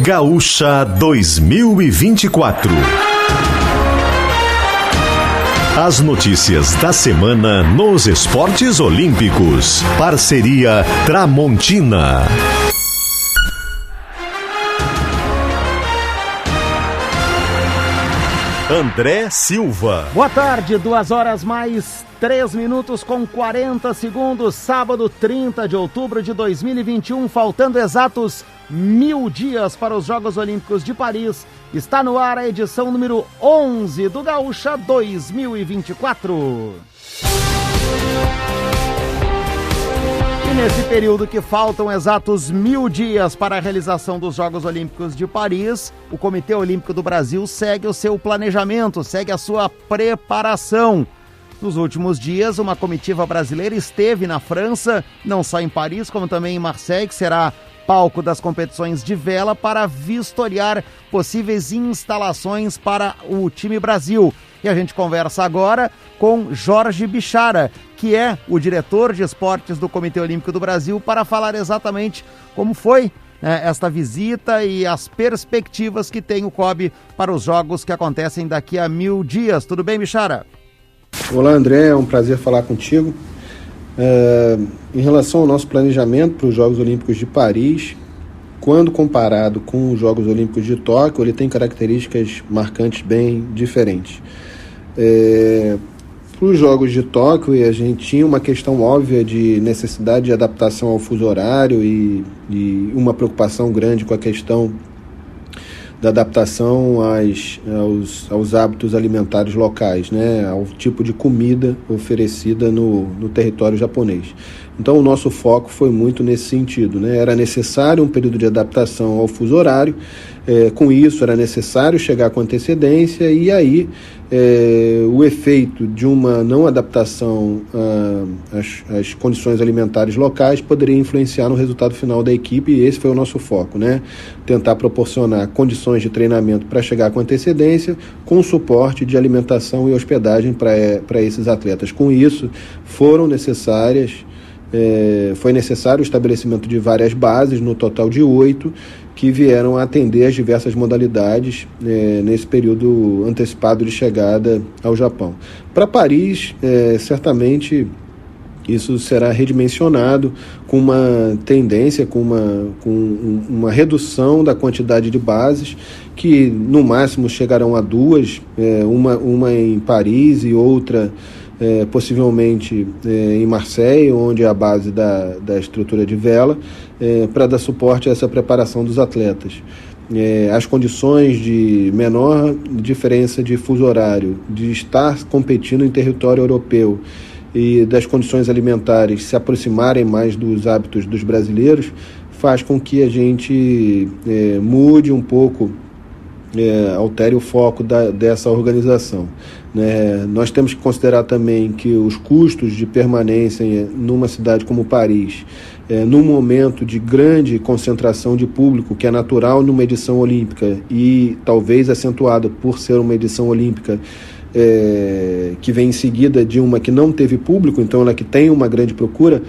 Gaúcha 2024. As notícias da semana nos esportes olímpicos. Parceria Tramontina. André Silva. Boa tarde, 2h mais 3 minutos com 40 segundos, sábado 30 de outubro de 2021, faltando exatos 1000 dias para os Jogos Olímpicos de Paris. Está no ar a edição número 11 do Gaúcha 2024. E nesse período que faltam exatos 1000 dias para a realização dos Jogos Olímpicos de Paris, o Comitê Olímpico do Brasil segue o seu planejamento, segue a sua preparação. Nos últimos dias, uma comitiva brasileira esteve na França, não só em Paris, como também em Marseille, que será palco das competições de vela, para vistoriar possíveis instalações para o time Brasil. E a gente conversa agora com Jorge Bichara, que é o diretor de esportes do Comitê Olímpico do Brasil, para falar exatamente como foi esta visita e as perspectivas que tem o COB para os jogos que acontecem daqui a 1000 dias. Tudo bem, Bichara? Olá, André, é um prazer falar contigo. Em relação ao nosso planejamento para os Jogos Olímpicos de Paris, quando comparado com os Jogos Olímpicos de Tóquio, ele tem características marcantes bem diferentes. Para os Jogos de Tóquio, a gente tinha uma questão óbvia de necessidade de adaptação ao fuso horário e uma preocupação grande com a questão da adaptação aos hábitos alimentares locais, né, ao tipo de comida oferecida no território japonês. Então o nosso foco foi muito nesse sentido, né? Era necessário um período de adaptação ao fuso horário, com isso era necessário chegar com antecedência e aí o efeito de uma não adaptação às condições alimentares locais poderia influenciar no resultado final da equipe, e esse foi o nosso foco, né? Tentar proporcionar condições de treinamento para chegar com antecedência, com suporte de alimentação e hospedagem para esses atletas. Com isso, foi necessário o estabelecimento de várias bases, no total de 8, que vieram a atender as diversas modalidades nesse período antecipado de chegada ao Japão. Para Paris, certamente isso será redimensionado com uma tendência, com uma redução da quantidade de bases, que no máximo chegarão a 2, uma em Paris e outra possivelmente em Marseille, onde é a base da estrutura de vela, para dar suporte a essa preparação dos atletas. As condições de menor diferença de fuso horário, de estar competindo em território europeu e das condições alimentares se aproximarem mais dos hábitos dos brasileiros, faz com que a gente mude um pouco, altere o foco dessa organização. Nós temos que considerar também que os custos de permanência numa cidade como Paris, num momento de grande concentração de público, que é natural numa edição olímpica e talvez acentuada por ser uma edição olímpica que vem em seguida de uma que não teve público, então ela que tem uma grande procura,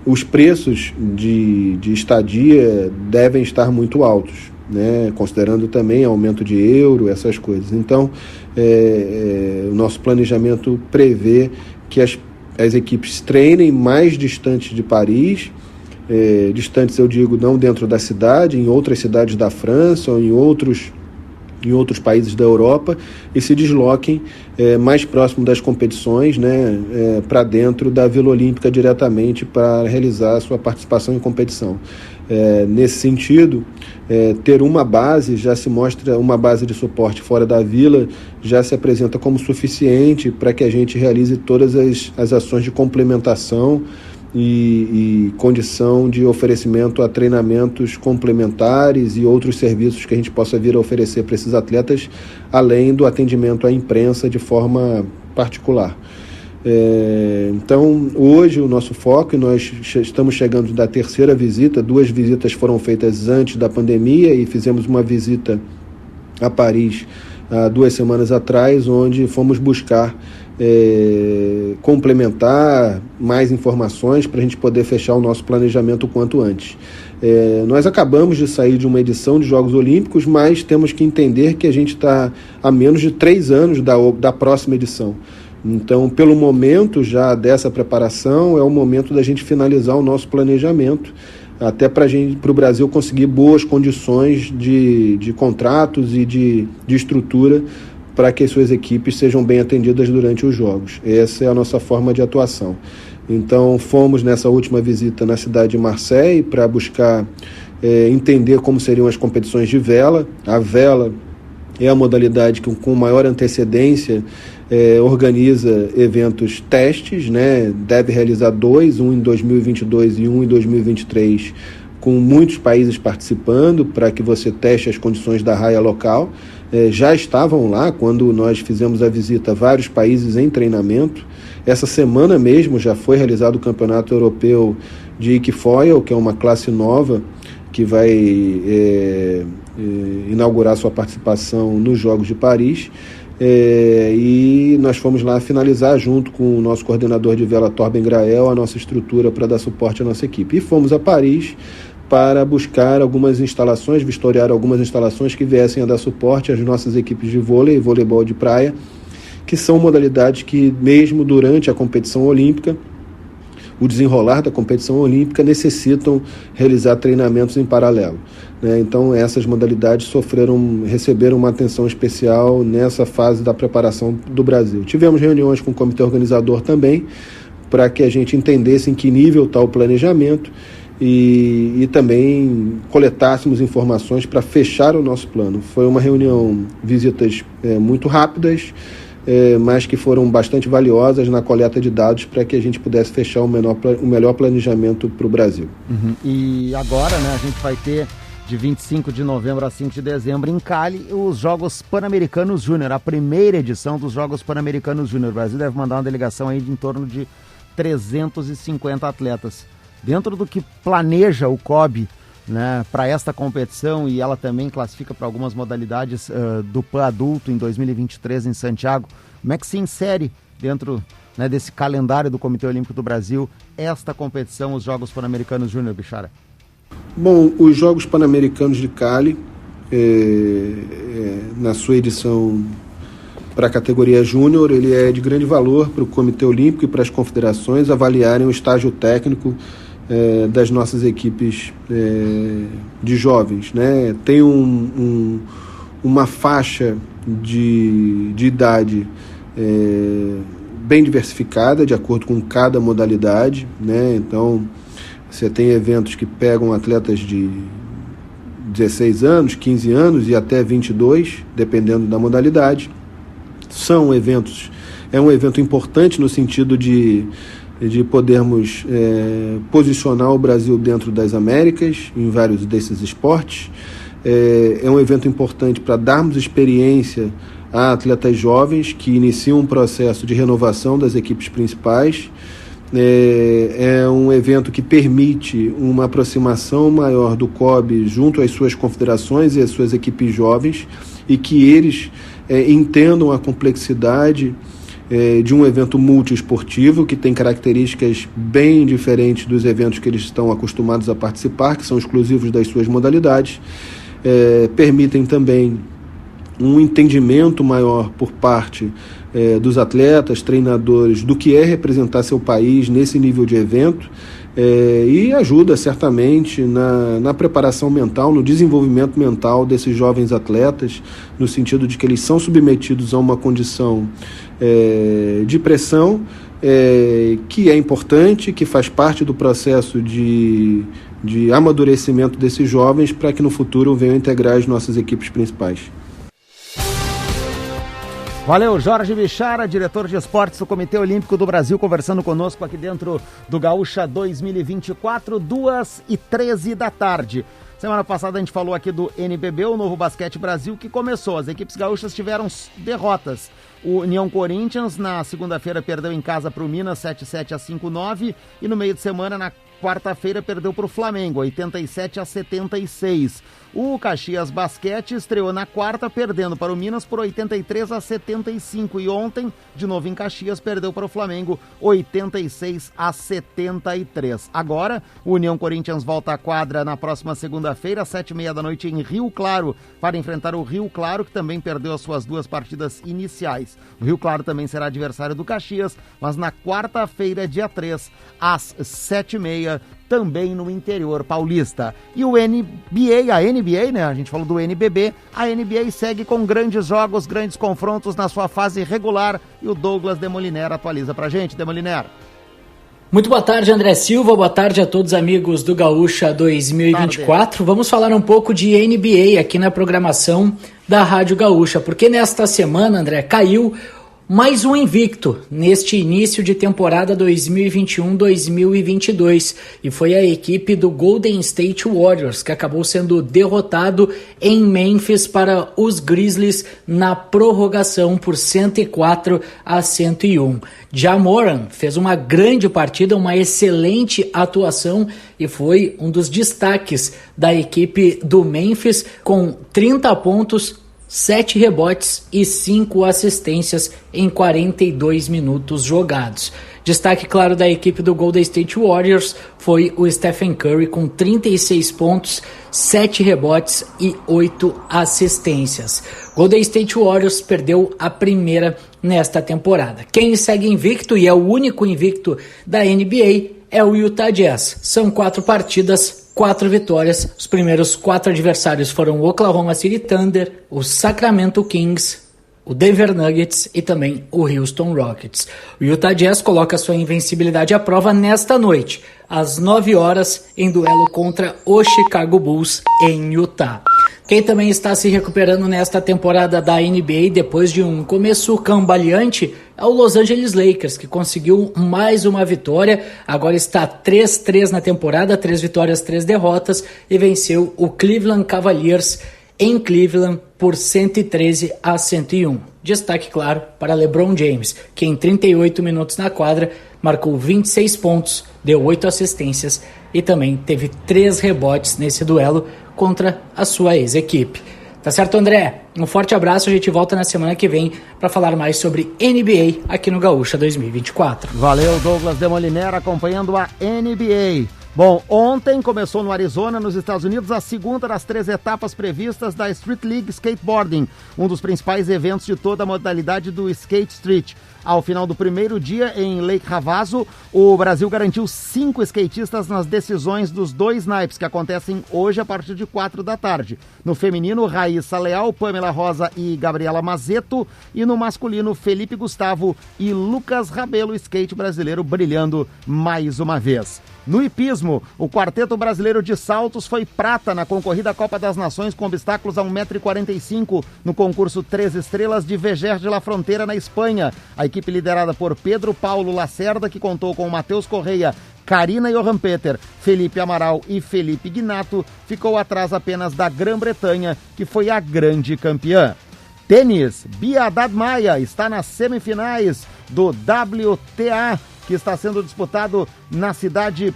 os preços de estadia devem estar muito altos, né? Considerando também aumento de euro, essas coisas. Então, o nosso planejamento prevê que as equipes treinem mais distantes de Paris, distantes eu digo não dentro da cidade, em outras cidades da França ou em outros países da Europa, e se desloquem mais próximo das competições, né, para dentro da Vila Olímpica diretamente para realizar a sua participação em competição. Nesse sentido, ter uma base já se mostra, uma base de suporte fora da vila já se apresenta como suficiente para que a gente realize todas as ações de complementação e condição de oferecimento a treinamentos complementares e outros serviços que a gente possa vir a oferecer para esses atletas, além do atendimento à imprensa de forma particular. Então, hoje o nosso foco, e nós estamos chegando da terceira visita, 2 visitas foram feitas antes da pandemia e fizemos uma visita a Paris há 2 semanas atrás, onde fomos buscar complementar mais informações para a gente poder fechar o nosso planejamento o quanto antes. Nós acabamos de sair de uma edição de Jogos Olímpicos, mas temos que entender que a gente está a menos de 3 anos da próxima edição. Então, pelo momento já dessa preparação, é o momento da gente finalizar o nosso planejamento, até para o Brasil conseguir boas condições de contratos e de estrutura para que as suas equipes sejam bem atendidas durante os Jogos. Essa é a nossa forma de atuação. Então, fomos nessa última visita na cidade de Marseille para buscar entender como seriam as competições de vela. A vela é a modalidade que, com maior antecedência, organiza eventos testes, né? Deve realizar 2, um em 2022 e um em 2023, com muitos países participando, para que você teste as condições da raia local. Já estavam lá, quando nós fizemos a visita, vários países em treinamento. Essa semana mesmo já foi realizado o Campeonato Europeu de Equifoil, que é uma classe nova que vai inaugurar sua participação nos Jogos de Paris. E nós fomos lá finalizar, junto com o nosso coordenador de vela, Torben Grael, a nossa estrutura para dar suporte à nossa equipe. E fomos a Paris para buscar algumas instalações, vistoriar algumas instalações que viessem a dar suporte às nossas equipes de vôlei e voleibol de praia, que são modalidades que, mesmo durante a competição olímpica, o desenrolar da competição olímpica, necessitam realizar treinamentos em paralelo, né? Então, essas modalidades receberam uma atenção especial nessa fase da preparação do Brasil. Tivemos reuniões com o comitê organizador também, para que a gente entendesse em que nível está o planejamento e também coletássemos informações para fechar o nosso plano. Foi uma reunião, visitas muito rápidas, mas que foram bastante valiosas na coleta de dados para que a gente pudesse fechar o melhor planejamento para o Brasil. Uhum. E agora, né, a gente vai ter, de 25 de novembro a 5 de dezembro, em Cali, os Jogos Pan-Americanos Júnior, a primeira edição dos Jogos Pan-Americanos Júnior. O Brasil deve mandar uma delegação aí de em torno de 350 atletas. Dentro do que planeja o COB, né, para esta competição, e ela também classifica para algumas modalidades do PAN adulto em 2023 em Santiago, como é que se insere dentro, né, desse calendário do Comitê Olímpico do Brasil esta competição, os Jogos Pan-Americanos Júnior, Bichara? Bom, os Jogos Pan-Americanos de Cali, na sua edição para a categoria Júnior, ele é de grande valor para o Comitê Olímpico e para as confederações avaliarem o estágio técnico das nossas equipes de jovens, né? Tem uma faixa de idade bem diversificada, de acordo com cada modalidade, né? Então, você tem eventos que pegam atletas de 16 anos, 15 anos e até 22, dependendo da modalidade. É um evento importante no sentido de podermos posicionar o Brasil dentro das Américas, em vários desses esportes. É um evento importante para darmos experiência a atletas jovens que iniciam um processo de renovação das equipes principais. É um evento que permite uma aproximação maior do COB junto às suas confederações e às suas equipes jovens, e que eles entendam a complexidade de um evento multiesportivo que tem características bem diferentes dos eventos que eles estão acostumados a participar, que são exclusivos das suas modalidades. Permitem também um entendimento maior por parte dos atletas, treinadores, do que é representar seu país nesse nível de evento, e ajuda certamente na preparação mental, no desenvolvimento mental desses jovens atletas, no sentido de que eles são submetidos a uma condição de pressão, que é importante, que faz parte do processo de amadurecimento desses jovens, para que no futuro venham integrar as nossas equipes principais. Valeu, Jorge Bichara, diretor de esportes do Comitê Olímpico do Brasil, conversando conosco aqui dentro do Gaúcha 2024, 2h13 da tarde. Semana passada a gente falou aqui do NBB, o Novo Basquete Brasil, que começou. As equipes gaúchas tiveram derrotas. O União Corinthians, na segunda-feira, perdeu em casa para o Minas 7-7 a 5-9. E no meio de semana, na quarta-feira perdeu para o Flamengo, 87-76. O Caxias Basquete estreou na quarta, perdendo para o Minas por 83-75. E ontem, de novo em Caxias, perdeu para o Flamengo 86-73. Agora, o União Corinthians volta à quadra na próxima segunda-feira, às 7h30 em Rio Claro, para enfrentar o Rio Claro, que também perdeu as suas 2 partidas iniciais. O Rio Claro também será adversário do Caxias, mas na quarta-feira, dia 3, às 7h30, também no interior paulista. E o NBA, a NBA, né? A gente falou do NBB, a NBA segue com grandes jogos, grandes confrontos na sua fase regular, e o Douglas Demoliner atualiza pra gente. Demoliner. Muito boa tarde, André Silva, boa tarde a todos amigos do Gaúcha 2024. Vamos falar um pouco de NBA aqui na programação da Rádio Gaúcha, porque nesta semana, André, caiu mais um invicto neste início de temporada 2021-2022 e foi a equipe do Golden State Warriors que acabou sendo derrotado em Memphis para os Grizzlies na prorrogação por 104-101. Ja Morant fez uma grande partida, uma excelente atuação e foi um dos destaques da equipe do Memphis com 30 pontos, 7 rebotes e 5 assistências em 42 minutos jogados. Destaque claro da equipe do Golden State Warriors foi o Stephen Curry com 36 pontos, 7 rebotes e 8 assistências. Golden State Warriors perdeu a primeira nesta temporada. Quem segue invicto e é o único invicto da NBA é o Utah Jazz. São 4 partidas, 4 vitórias. Os primeiros 4 adversários foram o Oklahoma City Thunder, o Sacramento Kings, o Denver Nuggets e também o Houston Rockets. O Utah Jazz coloca sua invencibilidade à prova nesta noite, às 9 horas, em duelo contra o Chicago Bulls em Utah. Quem também está se recuperando nesta temporada da NBA depois de um começo cambaleante é o Los Angeles Lakers, que conseguiu mais uma vitória, agora está 3-3 na temporada, 3 vitórias, 3 derrotas, e venceu o Cleveland Cavaliers em Cleveland por 113-101. Destaque, claro, para LeBron James, que em 38 minutos na quadra marcou 26 pontos, deu 8 assistências e também teve 3 rebotes nesse duelo contra a sua ex-equipe. Tá certo, André? Um forte abraço, a gente volta na semana que vem para falar mais sobre NBA aqui no Gaúcha 2024. Valeu, Douglas Demoliner, acompanhando a NBA. Bom, ontem começou no Arizona, nos Estados Unidos, a segunda das 3 etapas previstas da Street League Skateboarding, um dos principais eventos de toda a modalidade do Skate Street. Ao final do primeiro dia, em Lake Havasu, o Brasil garantiu 5 skatistas nas decisões dos 2 naipes, que acontecem hoje a partir de 4 da tarde. No feminino, Raíssa Leal, Pamela Rosa e Gabriela Mazeto. E no masculino, Felipe Gustavo e Lucas Rabelo, skate brasileiro brilhando mais uma vez. No hipismo, o quarteto brasileiro de saltos foi prata na concorrida Copa das Nações com obstáculos a 1,45 m no concurso 3 estrelas de Vejer de la Frontera, na Espanha. A equipe liderada por Pedro Paulo Lacerda, que contou com Matheus Correia, Karina Johan Peter, Felipe Amaral e Felipe Guinato, ficou atrás apenas da Grã-Bretanha, que foi a grande campeã. Tênis, Bia Haddad Maia está nas semifinais do WTA, que está sendo disputado na cidade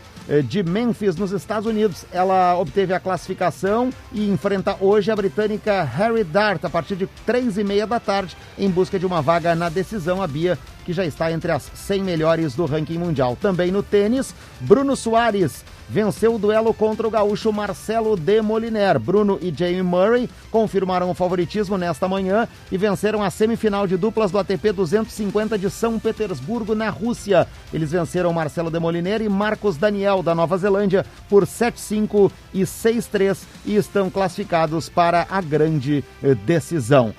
de Memphis, nos Estados Unidos. Ela obteve a classificação e enfrenta hoje a britânica Harry Dart a partir de 3h30 da tarde, em busca de uma vaga na decisão. A Bia, que já está entre as 100 melhores do ranking mundial. Também no tênis, Bruno Soares venceu o duelo contra o gaúcho Marcelo Demoliner. Bruno e Jamie Murray confirmaram o favoritismo nesta manhã e venceram a semifinal de duplas do ATP 250 de São Petersburgo, na Rússia. Eles venceram Marcelo Demoliner e Marcos Daniel, da Nova Zelândia, por 7-5 e 6-3 e estão classificados para a grande decisão.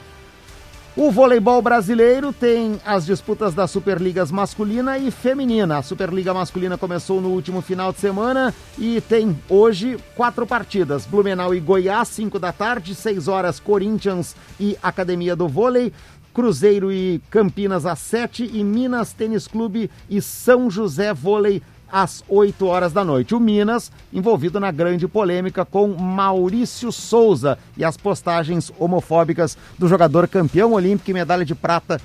O voleibol brasileiro tem as disputas das Superligas masculina e feminina. A Superliga masculina começou no último final de semana e tem hoje 4 partidas. Blumenau e Goiás, 5 da tarde, 6 horas Corinthians e Academia do Vôlei. Cruzeiro e Campinas às 7 e Minas Tênis Clube e São José Vôlei às 8 horas da noite. O Minas envolvido na grande polêmica com Maurício Souza e as postagens homofóbicas do jogador campeão olímpico e medalha de prata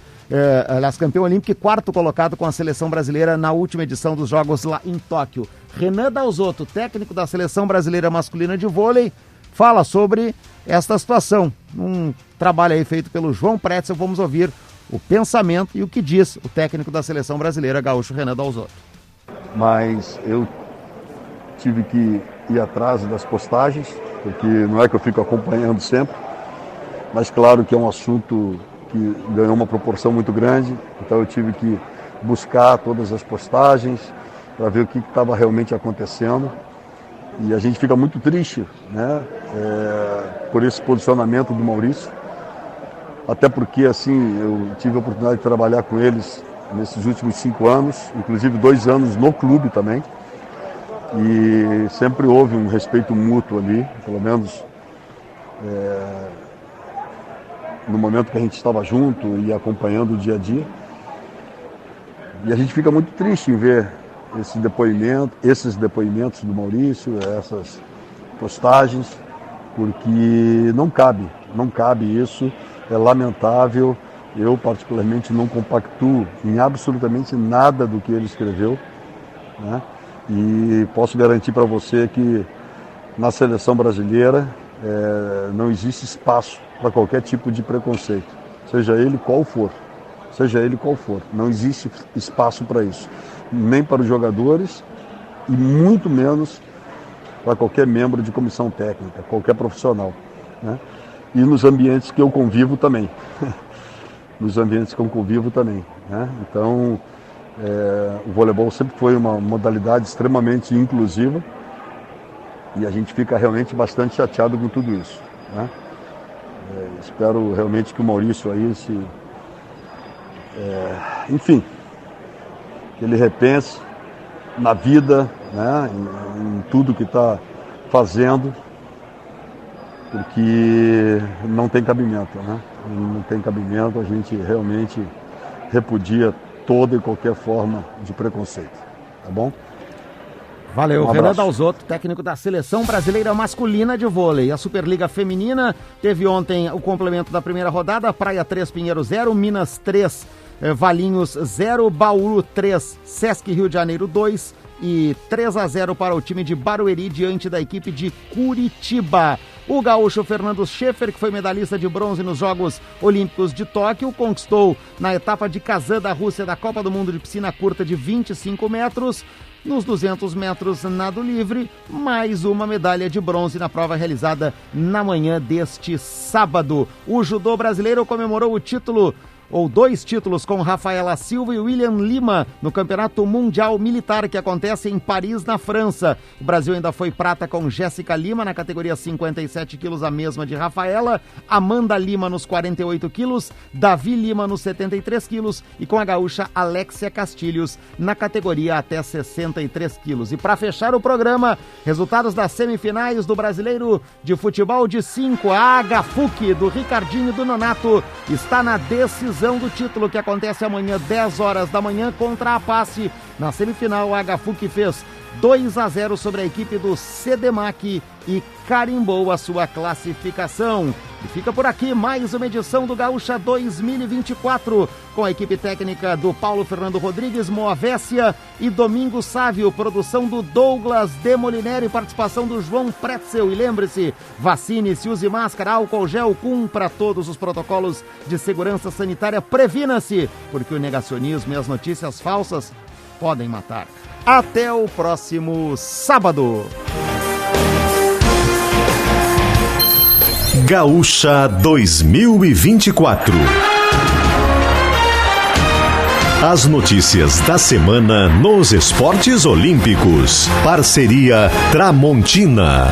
aliás, campeão olímpico e 4º colocado com a seleção brasileira na última edição dos Jogos lá em Tóquio. Renan Dalzotto, técnico da seleção brasileira masculina de vôlei, fala sobre esta situação. Um trabalho aí feito pelo João Pretzel, vamos ouvir o pensamento e o que diz o técnico da seleção brasileira, gaúcho Renan Dalzotto. Mas eu tive que ir atrás das postagens, porque não é que eu fico acompanhando sempre, mas claro que é um assunto que ganhou uma proporção muito grande, então eu tive que buscar todas as postagens para ver o que estava realmente acontecendo. E a gente fica muito triste, né, por esse posicionamento do Maurício, até porque assim, eu tive a oportunidade de trabalhar com eles nesses últimos 5 anos, inclusive 2 anos no clube também, e sempre houve um respeito mútuo ali, pelo menos no momento que a gente estava junto e acompanhando o dia a dia. E a gente fica muito triste em ver esses depoimentos do Maurício, essas postagens, porque não cabe isso, é lamentável. Eu particularmente não compactuo em absolutamente nada do que ele escreveu, né? E posso garantir para você que na seleção brasileira não existe espaço para qualquer tipo de preconceito, seja ele qual for. Não existe espaço para isso, nem para os jogadores e muito menos para qualquer membro de comissão técnica, qualquer profissional, né? E nos ambientes que eu convivo também. Né? Então, o voleibol sempre foi uma modalidade extremamente inclusiva e a gente fica realmente bastante chateado com tudo isso, né? Espero realmente que o Maurício aí enfim, que ele repense na vida, né, em tudo que está fazendo, porque não tem cabimento, né? Não tem cabimento, a gente realmente repudia toda e qualquer forma de preconceito, tá bom? Valeu, Renan Dalzotto, técnico da seleção brasileira masculina de vôlei. A Superliga Feminina teve ontem o complemento da primeira rodada, Praia 3, Pinheiro 0, Minas 3, Valinhos 0, Bauru 3, Sesc Rio de Janeiro 2 e 3-0 para o time de Barueri diante da equipe de Curitiba. O gaúcho Fernando Schaeffer, que foi medalhista de bronze nos Jogos Olímpicos de Tóquio, conquistou na etapa de Kazan da Rússia da Copa do Mundo de piscina curta de 25 metros, nos 200 metros nado livre, mais uma medalha de bronze na prova realizada na manhã deste sábado. O judô brasileiro comemorou o título, ou 2 títulos, com Rafaela Silva e William Lima no Campeonato Mundial Militar que acontece em Paris, na França. O Brasil ainda foi prata com Jéssica Lima na categoria 57 quilos, a mesma de Rafaela, Amanda Lima nos 48 quilos, Davi Lima nos 73 quilos e com a gaúcha Alexia Castilhos na categoria até 63 quilos. E para fechar o programa, resultados das semifinais do Brasileiro de Futebol de 5, a HFUC do Ricardinho do Nonato está na decisão do título que acontece amanhã 10 horas da manhã contra a Passe. Na semifinal, a HFUC fez 2-0 sobre a equipe do CDMAC e carimbou a sua classificação. E fica por aqui mais uma edição do Gaúcha 2024, com a equipe técnica do Paulo Fernando Rodrigues, Moavécia e Domingos Sávio, produção do Douglas Demolineri, participação do João Pretzel. E lembre-se, vacine-se, use máscara, álcool gel, cumpra todos os protocolos de segurança sanitária, previna-se, porque o negacionismo e as notícias falsas podem matar. Até o próximo sábado. Gaúcha 2024. As notícias da semana nos esportes olímpicos. Parceria Tramontina.